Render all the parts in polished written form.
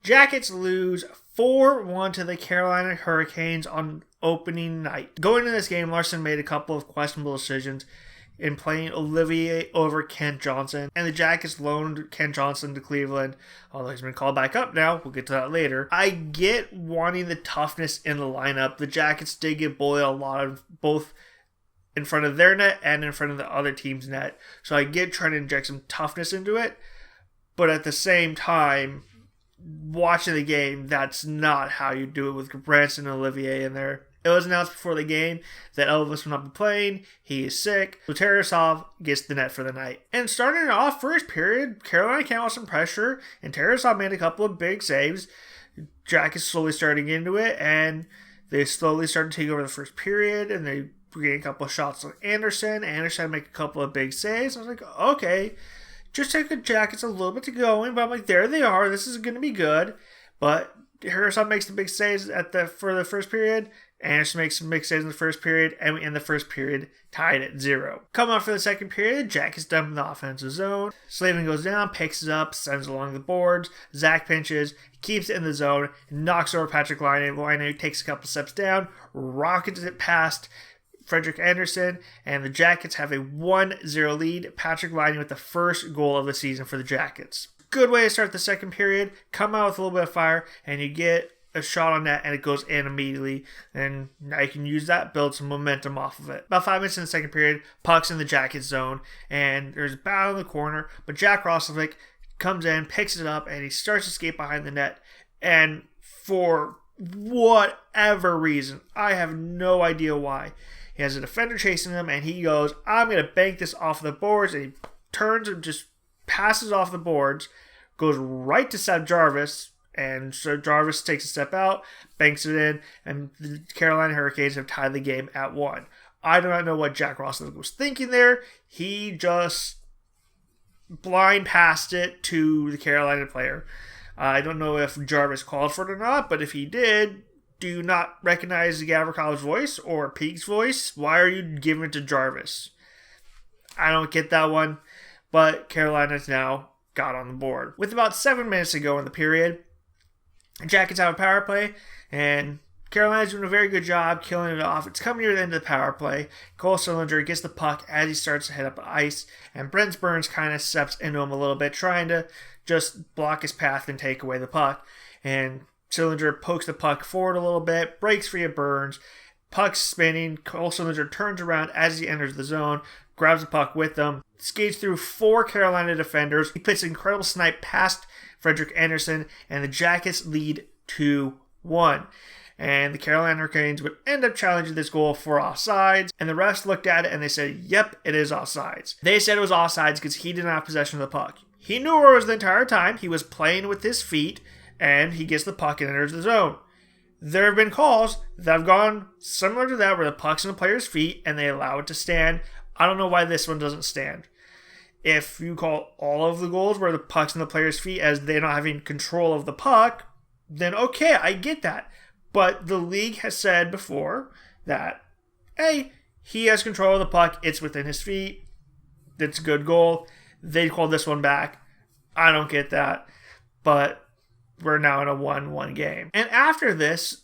Jackets lose 4-1 to the Carolina Hurricanes on opening night. Going into this game, Larson made a couple of questionable decisions in playing Olivier over Kent Johnson, and the Jackets loaned Kent Johnson to Cleveland, although he's been called back up now. We'll get to that later. I get wanting the toughness in the lineup. The Jackets did get bullied a lot of both in front of their net and in front of the other team's net, so I get trying to inject some toughness into it, but at the same time, watching the game, that's not how you do it with Branson and Olivier in there. It was announced before the game that Elvis will not be playing. He is sick. So Tarasov gets the net for the night. And starting off first period, Carolina came with some pressure, and Tarasov made a couple of big saves. Jackets slowly starting into it, and they slowly started to take over the first period, and they gained a couple of shots on Anderson. Anderson make a couple of big saves. I was like, okay, just take the Jackets a little bit to going, but I'm like, there they are. This is going to be good. But Tarasov makes the big saves for the first period. Anderson makes some big saves in the first period, and we end the first period tied at 0. Coming up for the second period, Jackets dump in the offensive zone. Slavin goes down, picks it up, sends it along the boards. Zach pinches, keeps it in the zone, knocks over Patrick Laine. Laine takes a couple steps down, rockets it past Frederik Andersen, and the Jackets have a 1-0 lead. Patrick Laine with the first goal of the season for the Jackets. Good way to start the second period. Come out with a little bit of fire, and you get a shot on net, and it goes in immediately. And now you can use that, build some momentum off of it. About 5 minutes in the second period, puck's in the Jackets zone, and there's a battle in the corner, but Jack Roslovic comes in, picks it up, and he starts to skate behind the net. And for whatever reason, I have no idea why, he has a defender chasing him, and he goes, I'm going to bank this off the boards, and he turns and just passes off the boards, goes right to Seth Jarvis, and so Jarvis takes a step out, banks it in, and the Carolina Hurricanes have tied the game at 1. I do not know what Jack Roslovic was thinking there. He just blind passed it to the Carolina player. I don't know if Jarvis called for it or not, but if he did, do you not recognize Gavrikov voice or Peake's voice? Why are you giving it to Jarvis? I don't get that one, but Carolina's now got on the board. With about 7 minutes to go in the period, Jackets have a power play, and Carolina's doing a very good job killing it off. It's coming near the end of the power play. Cole Sillinger gets the puck as he starts to head up the ice, and Brent Burns kind of steps into him a little bit, trying to just block his path and take away the puck. And Sillinger pokes the puck forward a little bit, breaks free of Burns. Puck's spinning. Cole Sillinger turns around as he enters the zone, grabs the puck with him, skates through 4 Carolina defenders. He puts an incredible snipe past Frederik Andersen, and the Jackets lead 2-1. And the Carolina Hurricanes would end up challenging this goal for offsides, and the refs looked at it and they said, yep, it is offsides. They said it was offsides because he did not have possession of the puck. He knew where it was the entire time. He was playing with his feet, and he gets the puck and enters the zone. There have been calls that have gone similar to that, where the puck's in the player's feet and they allow it to stand. I don't know why this one doesn't stand. If you call all of the goals where the puck's in the player's feet as they're not having control of the puck, then okay, I get that. But the league has said before that, hey, he has control of the puck, it's within his feet, it's a good goal. They called this one back. I don't get that. But we're now in a 1-1 game. And after this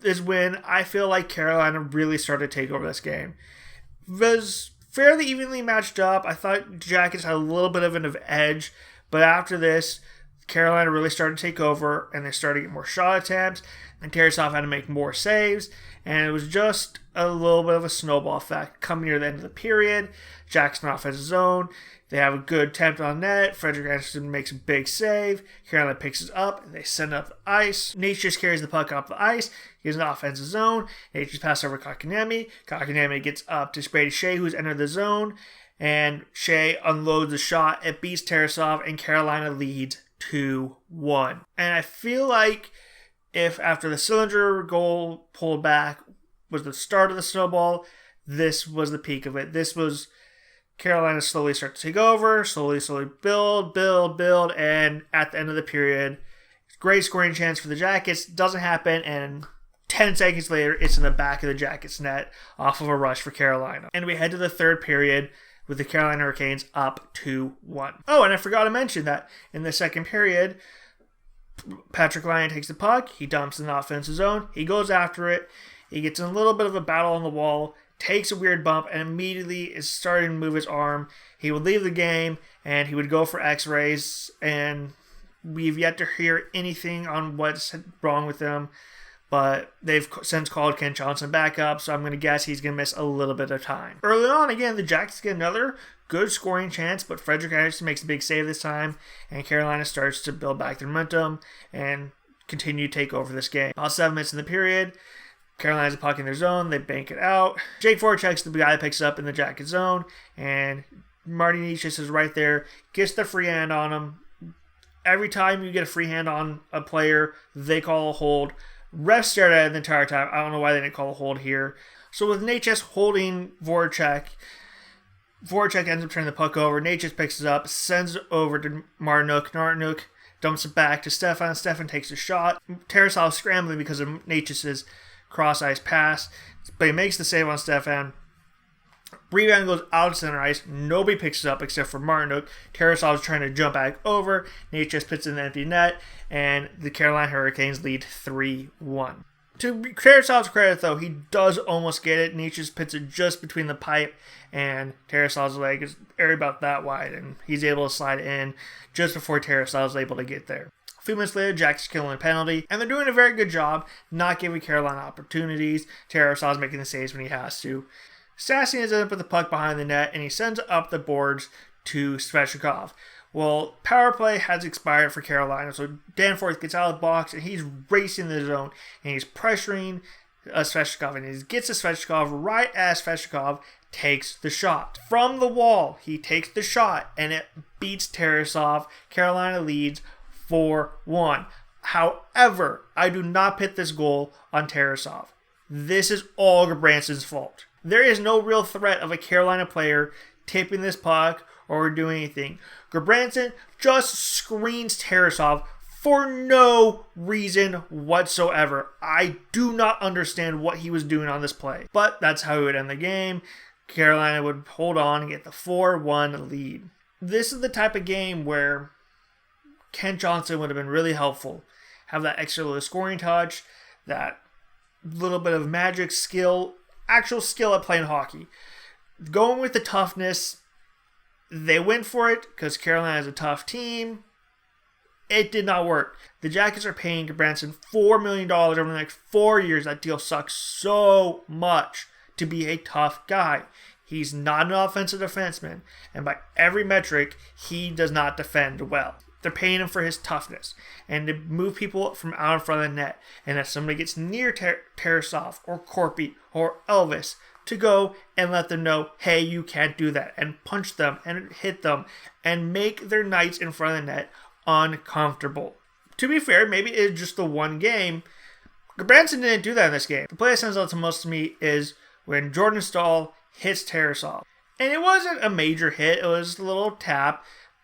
is when I feel like Carolina really started to take over this game. It was fairly evenly matched up. I thought Jackets had a little bit of an edge, but after this, Carolina really started to take over, and they started to get more shot attempts, and Tarasov had to make more saves, and it was just a little bit of a snowball effect. Coming near the end of the period, Jackson offensive zone, they have a good attempt on net. Frederik Andersen makes a big save. Carolina picks it up, and they send it up the ice. Nate just carries the puck up the ice. He's in the offensive zone. Nate just passes over Kotkaniemi. Kotkaniemi gets up to Brady Shea, who's entered the zone, and Shea unloads the shot. It beats Tarasov, and Carolina leads 2-1. And I feel like if after the Sillinger goal pulled back was the start of the snowball, this was the peak of it. This was Carolina slowly start to take over, slowly build, and at the end of the period, great scoring chance for the Jackets. Doesn't happen, and 10 seconds later, it's in the back of the Jackets net off of a rush for Carolina. And we head to the third period with the Carolina Hurricanes up 2-1. Oh, and I forgot to mention that in the second period, Patrick Lyon takes the puck. He dumps in the offensive zone. He goes after it. He gets in a little bit of a battle on the wall, takes a weird bump, and immediately is starting to move his arm. He would leave the game, and he would go for x-rays, and we've yet to hear anything on what's wrong with him. But they've since called Kent Johnson back up, so I'm going to guess he's going to miss a little bit of time. Early on, again, the Jackets get another good scoring chance, but Frederick Anderson makes a big save this time, and Carolina starts to build back their momentum and continue to take over this game. About 7 minutes in the period, Carolina has a puck in their zone. They bank it out. Jake Voracek's the guy that picks it up in the Jacket zone, and Marty Necas is right there, gets the free hand on him. Every time you get a free hand on a player, they call a hold. Refs stared at it the entire time. I don't know why they didn't call a hold here. So with Necas holding Voracek, Voracek ends up turning the puck over. Necas picks it up, sends it over to Martinook. Martinook dumps it back to Stefan. Stefan takes a shot. Tarasov scrambling because of Necas' cross-ice pass, but he makes the save on Stefan. Rebound goes out of center ice. Nobody picks it up except for Martinook. Tarasov is trying to jump back over. Necas puts in the empty net, and the Carolina Hurricanes lead 3-1. To Tarasov's credit, though, he does almost get it. Necas puts it just between the pipe, and Tarasov's leg is about that wide, and he's able to slide it in just before Tarasov's able to get there. A few minutes later, Jack's killing a penalty, and they're doing a very good job not giving Carolina opportunities. Tarasov's making the saves when he has to. Sassy ends up with the puck behind the net, and he sends it up the boards to Svechnikov. Well, power play has expired for Carolina, so Danforth gets out of the box, and he's racing the zone, and he's pressuring Svechnikov, and he gets to Svechnikov right as Svechnikov takes the shot. From the wall, he takes the shot, and it beats Tarasov. Carolina leads 4-1. However, I do not put this goal on Tarasov. This is all Gudbranson's fault. There is no real threat of a Carolina player tipping this puck or doing anything. Gudbranson just screens Tarasov for no reason whatsoever. I do not understand what he was doing on this play. But that's how he would end the game. Carolina would hold on and get the 4-1 lead. This is the type of game where Kent Johnson would have been really helpful. Have that extra little scoring touch, that little bit of magic skill, actual skill at playing hockey. Going with the toughness, they went for it because Carolina is a tough team. It did not work. The Jackets are paying Gudbranson $4 million over the next 4 years. That deal sucks so much to be a tough guy. He's not an offensive defenseman, and by every metric, he does not defend well. They're paying him for his toughness and to move people from out in front of the net. And if somebody gets near Tarasov or Corpy or Elvis, to go and let them know, hey, you can't do that, and punch them and hit them and make their nights in front of the net uncomfortable. To be fair, maybe it's just the one game. Gudbranson didn't do that in this game. The play that stands out to most to me is when Jordan Staal hits Tarasov. And it wasn't a major hit, it was a little tap,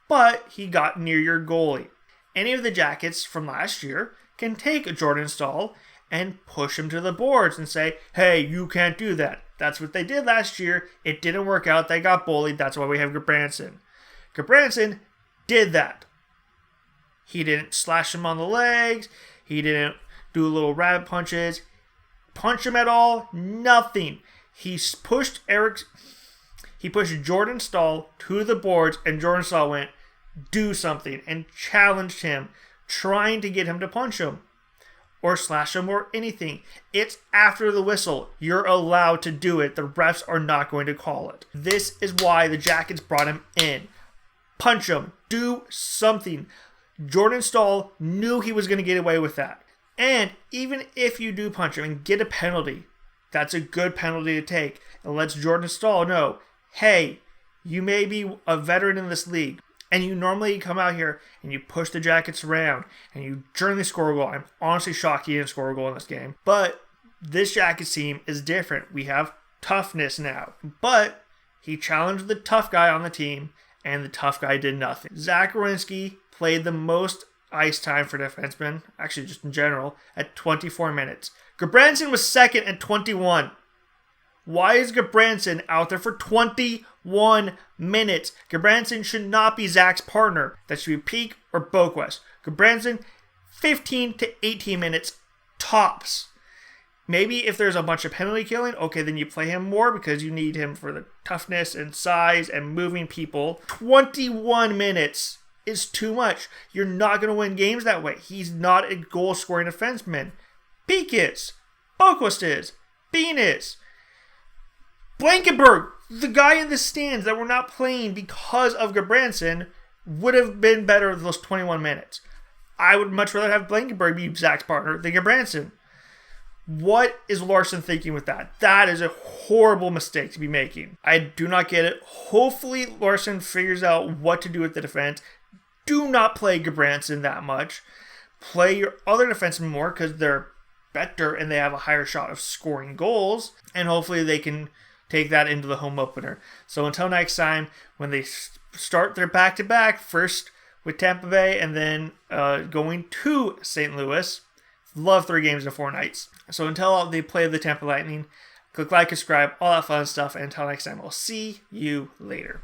but he got near your goalie. Any of the Jackets from last year can take Jordan Staal and push him to the boards and say, hey, you can't do that. That's what they did last year. It didn't work out. They got bullied. That's why we have Gudbranson. Gudbranson did that. He didn't slash him on the legs. He didn't do little rabbit punches. Punch him at all? Nothing. He pushed Jordan Staal to the boards, and Jordan Staal went, do something, and challenged him, trying to get him to punch him or slash him or anything. It's after the whistle. You're allowed to do it. The refs are not going to call it. This is why the Jackets brought him in. Punch him. Do something. Jordan Staal knew he was going to get away with that. And even if you do punch him and get a penalty, that's a good penalty to take. It lets Jordan Staal know, hey, you may be a veteran in this league, and you normally come out here and you push the Jackets around and you generally score a goal. I'm honestly shocked he didn't score a goal in this game. But this Jackets team is different. We have toughness now. But he challenged the tough guy on the team, and the tough guy did nothing. Zach Werenski played the most ice time for defensemen, actually just in general, at 24 minutes. Gudbranson was second at 21. Why is Gudbranson out there for 21 minutes? Gudbranson should not be Zach's partner. That should be Peak or Boquist. Gudbranson 15 to 18 minutes tops. Maybe if there's a bunch of penalty killing, okay, then you play him more because you need him for the toughness and size and moving people. 21 minutes is too much. You're not going to win games that way. He's not a goal-scoring defenseman. Peak is. Boquist is. Bean is. Blankenberg, the guy in the stands that we're not playing because of Gudbranson, would have been better those 21 minutes. I would much rather have Blankenberg be Zach's partner than Gudbranson. What is Larson thinking with that? That is a horrible mistake to be making. I do not get it. Hopefully Larson figures out what to do with the defense. Do not play Gudbranson that much. Play your other defensemen more because they're better and they have a higher shot of scoring goals. And hopefully they can take that into the home opener. So until next time, when they start their back-to-back, first with Tampa Bay and then going to St. Louis, love 3 games in 4 nights. So until they play the Tampa Lightning, click like, subscribe, all that fun stuff. And until next time, I'll see you later.